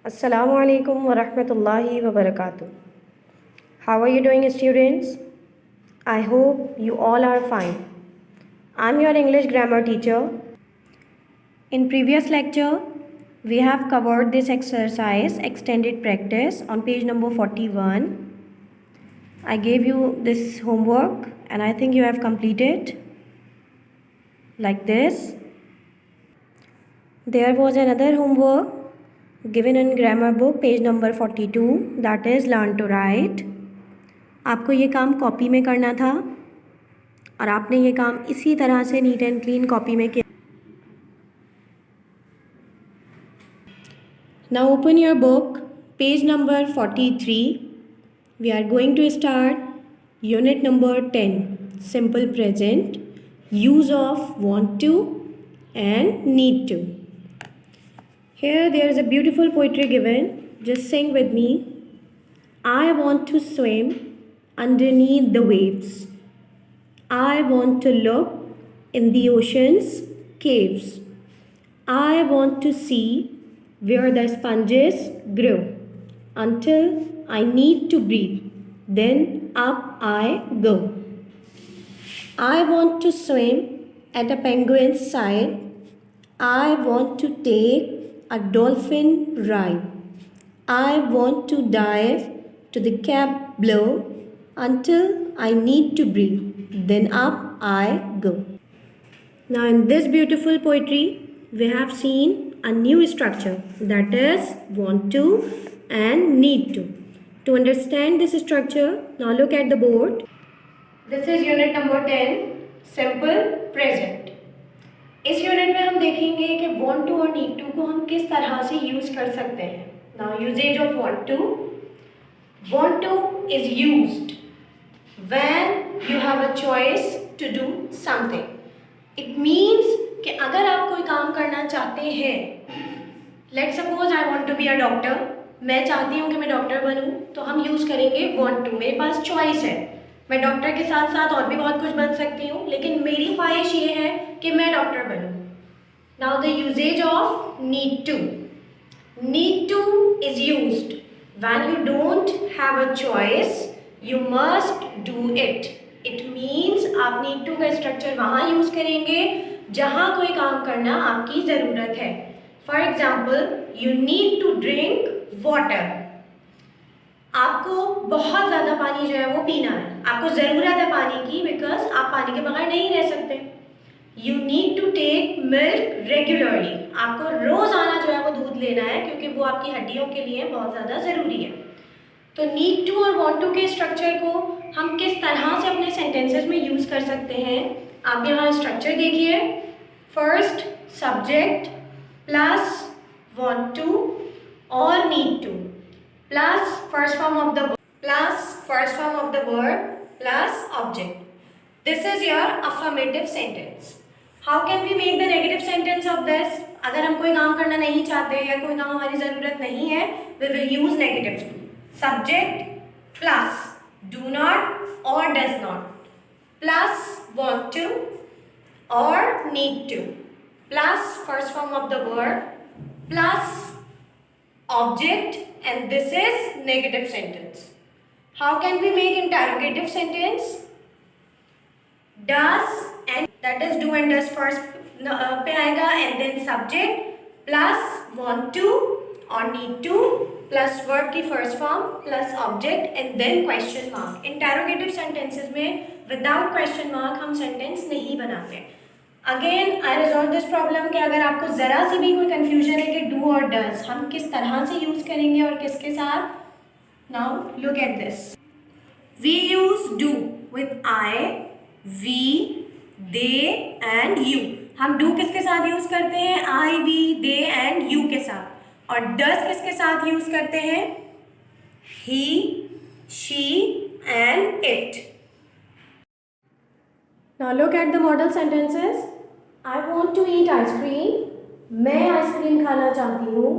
Assalamu alaikum wa rahmatullahi wa barakatuh. How are you doing, students? I hope you all are fine. I'm your English grammar teacher. In previous lecture, we have covered this exercise, extended practice, on page number 41. I gave you this homework and I think you have completed like this. There was another homework given in grammar book page number 42, that is learn to write. आपको ये काम copy में करना था और आपने ये काम इसी तरह से नीट एंड क्लीन कॉपी में किया. Now open your book, page number 43. We are going to start unit number 10, simple present, use of want to and need to. Here there is a beautiful poetry given. Just sing with me. I want to swim underneath the waves. I want to look in the ocean's caves. I want to see where the sponges grow until I need to breathe. Then up I go. I want to swim at a penguin's side. I want to take a dolphin ride. I want to dive to the cap below until I need to breathe. Then up I go. Now in this beautiful poetry, we have seen a new structure, that is want to and need to. To understand this structure, now look at the board. This is unit number 10, simple present. इस unit में हम देखेंगे कि want to और need to को हम किस तरह से यूज कर सकते हैं. Now usage of want to. Want to is used when you have a choice to do something. It means कि अगर आप कोई काम करना चाहते हैं, let's suppose I want to be a doctor, मैं चाहती हूँ कि मैं डॉक्टर बनूँ, तो हम यूज़ करेंगे want to. मेरे पास चॉइस है, मैं डॉक्टर के साथ साथ और भी बहुत कुछ बन सकती हूँ, लेकिन मेरी ख्वाहिश ये है कि मैं डॉक्टर बनूँ. Now the usage of need to. Need to is used when you don't have a choice, you must do it. It means आप need to का स्ट्रक्चर वहाँ यूज़ करेंगे जहाँ कोई काम करना आपकी ज़रूरत है. For example, you need to drink water. आपको बहुत ज़्यादा पानी जो है वो पीना है, आपको ज़रूरत है पानी की, बिकॉज आप पानी के बगैर नहीं रह सकते. You need to take milk regularly. आपको रोज़ाना जो है वो दूध लेना है क्योंकि वो आपकी हड्डियों के लिए बहुत ज़्यादा ज़रूरी है. तो need to और want to के स्ट्रक्चर को हम किस तरह से अपने सेंटेंसेस में यूज़ कर सकते हैं, आप यहाँ स्ट्रक्चर देखिए. First subject plus want to और need to plus first form of the verb plus object. This is your affirmative sentence. How can we make the negative sentence of this? अगर हम कोई काम करना नहीं चाहते या कोई काम हमारी ज़रूरत नहीं है, we will use negative. Subject plus do not or does not plus want to or need to plus first form of the verb plus object, and this is negative sentence. How can we make interrogative sentence? Does and that is do and does first पे आएगा and then subject plus want to or need to plus verb की first form plus object and then question mark. Interrogative sentences में without question mark हम sentence नहीं बनाते. Again, I resolve this problem कि अगर आपको ज़रा सी भी कोई confusion है कि do और does हम किस तरह से यूज़ करेंगे और किसके साथ. Now look at this. We use do with I, we, they and you. हम do किसके साथ यूज़ करते हैं? I, we, they and you के साथ. और does किसके साथ यूज़ करते हैं? He, she and it. Now look at the model sentences. I want to eat ice cream. मैं आइसक्रीम खाना चाहती हूँ.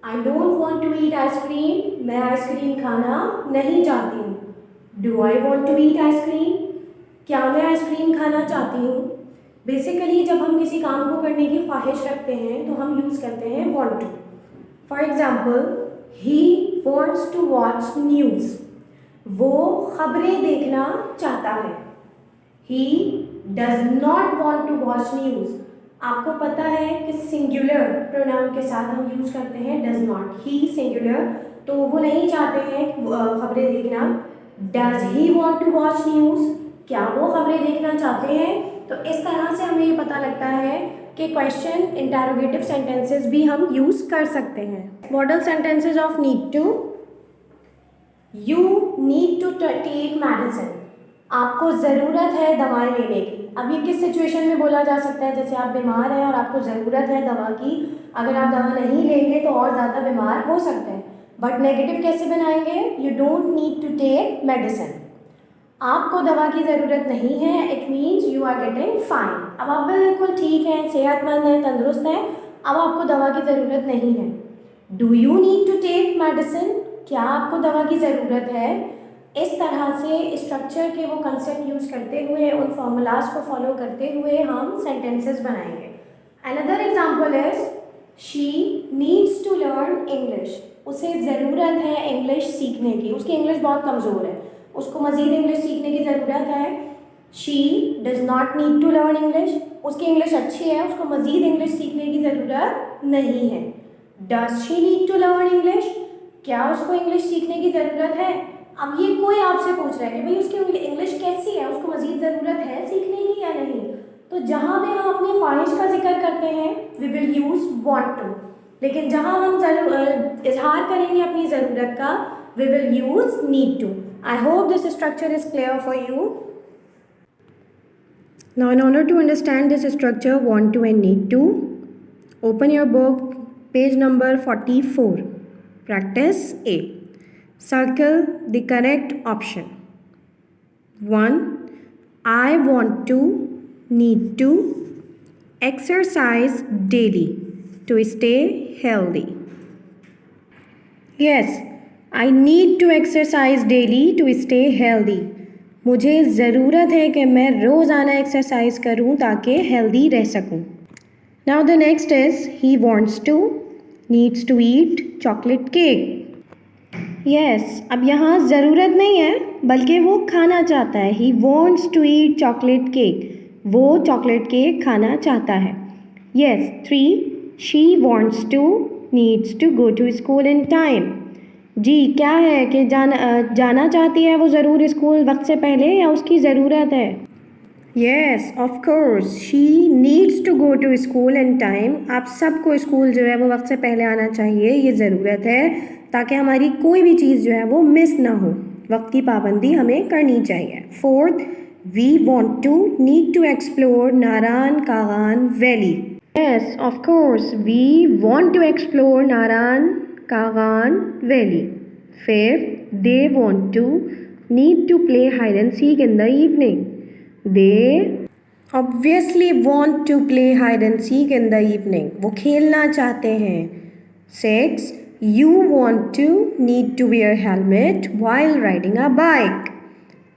I don't want to eat ice cream. मैं आइसक्रीम खाना नहीं चाहती हूँ. Do I want to eat ice cream? क्या मैं आइसक्रीम खाना चाहती हूँ? बेसिकली जब हम किसी काम को करने की ख्वाहिश रखते हैं तो हम यूज़ करते हैं want to. For example, he wants to watch news, वो खबरें देखना चाहता है। He does not want to watch news, आपको पता है कि सिंगुलर प्रोनाउन के साथ हम यूज करते हैं डज नॉट, ही सिंगुलर, तो वो नहीं चाहते हैं खबरें देखना। Does he want to watch news, क्या वो खबरें देखना चाहते हैं। तो इस तरह से हमें ये पता लगता है कि क्वेश्चन इंटरोगेटिव सेंटेंसेस भी हम यूज कर सकते हैं। Model sentences of need to, you need to take medicine, आपको ज़रूरत है दवाएं लेने की। अब ये किस सिचुएशन में बोला जा सकता है, जैसे आप बीमार हैं और आपको ज़रूरत है दवा की, अगर आप दवा नहीं लेंगे तो और ज़्यादा बीमार हो सकते हैं। बट नेगेटिव कैसे बनाएंगे, you don't need to take medicine, आपको दवा की ज़रूरत नहीं है, it means you are getting fine, अब आप बिल्कुल ठीक हैं, सेहतमंद हैं, तंदुरुस्त हैं, अब आपको दवा की ज़रूरत नहीं है। Do you need to take medicine, क्या आपको दवा की ज़रूरत है। इस तरह से स्ट्रक्चर के वो कंसेप्ट यूज़ करते हुए, उन फॉर्मूलाज को फॉलो करते हुए हम सेंटेंसेस बनाएंगे। Another example is she needs to learn English, उसे ज़रूरत है इंग्लिश सीखने की, उसकी इंग्लिश बहुत कमज़ोर है, उसको मज़ीद इंग्लिश सीखने की ज़रूरत है। She does not need to learn English, उसकी इंग्लिश अच्छी है, उसको मज़ीद इंग्लिश सीखने की ज़रूरत नहीं है। Does she need to learn English, क्या उसको इंग्लिश सीखने की ज़रूरत है। अब ये कोई आपसे पूछ रहा है कि भाई उसकी इंग्लिश कैसी है, उसको मज़ीद ज़रूरत है सीखने की या नहीं, तो जहाँ भी हम अपनी ख्वाहिश का जिक्र करते हैं we will use want to, लेकिन जहाँ हम इजहार करेंगे अपनी ज़रूरत का we will use need to. I hope this structure is clear for you. Now in order to understand this structure want to and need to, open your book, page number 44, practice A. Circle the correct option. 1. I want to, need to exercise daily to stay healthy. Yes, I need to exercise daily to stay healthy. मुझे ज़रूरत है कि मैं रोज़ाना exercise करूं ताकि healthy रह सकूं। Now the next is he wants to, needs to eat chocolate cake. Yes, अब यहाँ ज़रूरत नहीं है बल्कि वो खाना चाहता है। He wants to eat chocolate cake, वो चॉकलेट केक खाना चाहता है। Yes, 3. She wants to, needs to go to school in time. जी क्या है कि जाना चाहती है वो ज़रूर स्कूल वक्त से पहले या उसकी ज़रूरत है। Yes of course she needs to go to school in time, आप सबको स्कूल जो है वो वक्त से पहले आना चाहिए, ये ज़रूरत है ताकि हमारी कोई भी चीज़ जो है वो मिस ना हो, वक्त की पाबंदी हमें करनी चाहिए। 4th, we want to, need to explore Narayan Kaghan valley. Yes of course we want to explore Narayan Kaghan valley. 5th, they want to, need to play hide and seek in the evening. They obviously want to play hide and seek in the evening. वो खेलना चाहते हैं। 6. You want to, need to wear helmet while riding a bike.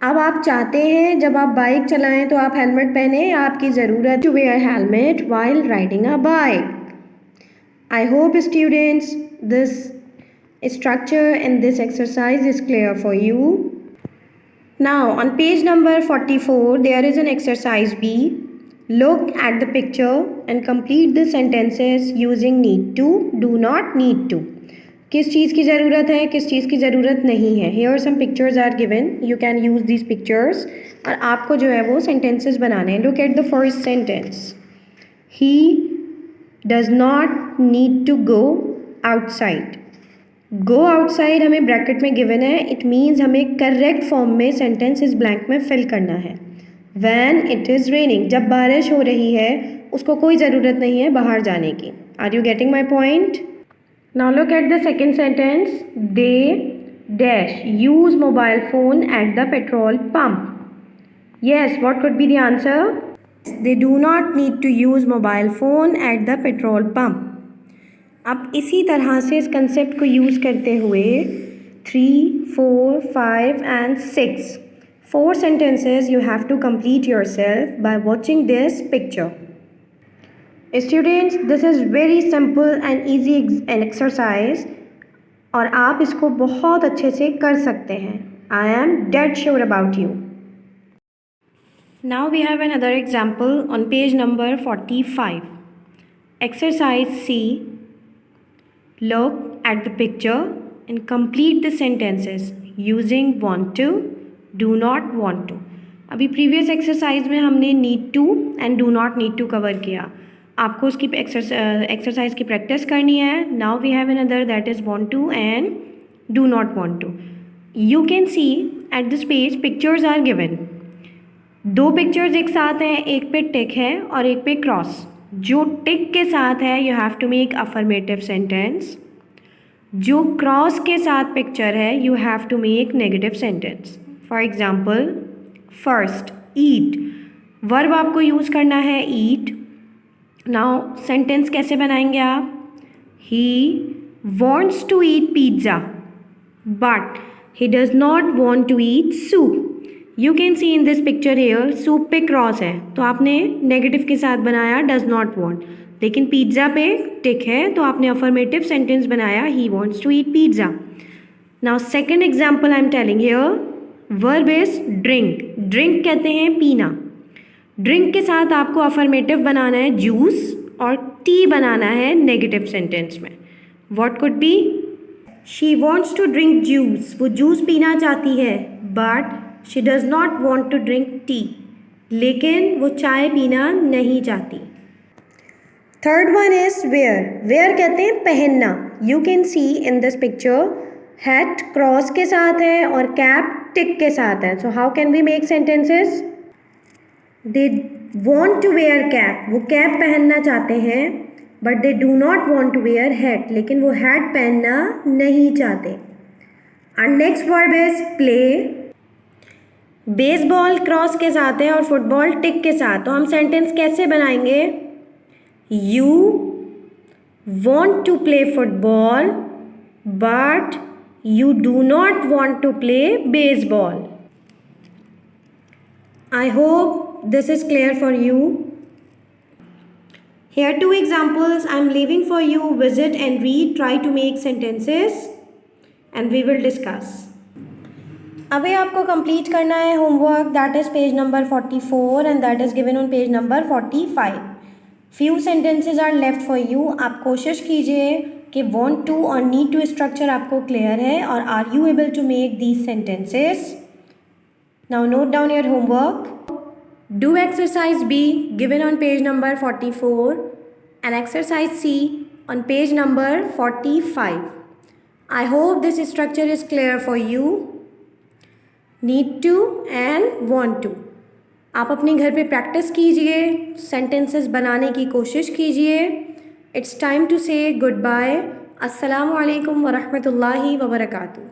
अब आप चाहते हैं जब आप बाइक चलाएं तो आप हेलमेट पहने, आपकी ज़रूरत to wear helmet while riding a bike. I hope students this structure and this exercise is clear for you. Now on page number 44 there is an exercise B. Look at the picture and complete the sentences using need to, do not, need to. किस चीज़ की ज़रूरत है, किस चीज़ की ज़रूरत नहीं है। Here some pictures are given, you can use these pictures और आपको जो है वो sentences बनाने हैं। Look at the first sentence. He does not need to go outside. Go outside हमें ब्रैकेट में गिवन है, इट मीन्स हमें करेक्ट फॉर्म में सेंटेंस इस ब्लैंक में फिल करना है। When it is raining, जब बारिश हो रही है उसको कोई ज़रूरत नहीं है बाहर जाने की। Are you getting my point? Now look at the second sentence. They dash use mobile phone at the petrol pump. Yes, what could be the answer? They do not need to use mobile phone at the petrol pump. अब इसी तरह से इस concept को use करते हुए 3, 4, 5 and 6 4 sentences you have to complete yourself by watching this picture. Students, this is very simple and easy an exercise. और आप इसको बहुत अच्छे से कर सकते हैं। I am dead sure about you. Now we have another example on page number 45. Exercise C. Look at the picture and complete the sentences using want to, do not want to. अभी previous exercise में हमने need to and do not need to cover किया। आपको उसकी exercise की practice करनी है। Now we have another that is want to and do not want to. You can see at this page pictures are given. दो pictures एक साथ हैं, एक पे टिक है और एक पे क्रॉस। जो टिक के साथ है you have to make affirmative sentence. जो क्रॉस के साथ पिक्चर है you have to make negative sentence. For example first eat, verb आपको यूज़ करना है ईट। नाउ सेंटेंस कैसे बनाएंगे आप? He wants to eat pizza but he does not want to eat soup. You can see in this picture here soup पे cross है तो आपने नेगेटिव के साथ बनाया डज नॉट वॉन्ट, लेकिन पिज्ज़ा पे टिक है तो आपने अफर्मेटिव सेंटेंस बनाया he wants to eat pizza. Now second example I am telling here, verb is drink. Drink कहते हैं पीना। ड्रिंक के साथ आपको अफर्मेटिव बनाना है जूस और टी बनाना है नेगेटिव सेंटेंस में। What could be? She wants to drink juice, वो जूस पीना चाहती है, but she does not want to drink tea, लेकिन वो चाय पीना नहीं चाहती। Third one is wear. Wear कहते हैं पहनना। You can see in this picture hat cross के साथ है और कैप टिक के साथ है। So how can we make sentences? They want to wear cap, वो कैप पहनना चाहते हैं, but they do not want to wear hat, लेकिन वो हैट पहनना नहीं चाहते। And next verb is play. Baseball cross के साथ है और फुटबॉल टिक के साथ, तो हम सेंटेंस कैसे बनाएंगे? You want to play football but you do not want to play baseball. I hope this is clear for you. Here two examples I am leaving for you. Visit and read. Try to make sentences and we will discuss. अभी आपको complete करना है homework, that is page number 44 and that is given on page number 45. Few sentences are left for you. आप कोशिश कीजिए कि want to और need to structure आपको क्लियर है और are you able to make these sentences? Now note down your homework. Do exercise B given on page number 44 and exercise C on page number 45. I hope this structure is clear for you. Need to and want to. आप अपने घर पे practice कीजिए, sentences बनाने की कोशिश कीजिए। It's time to say goodbye. Assalamu alaikum wa rahmatullahi wa barakatuh.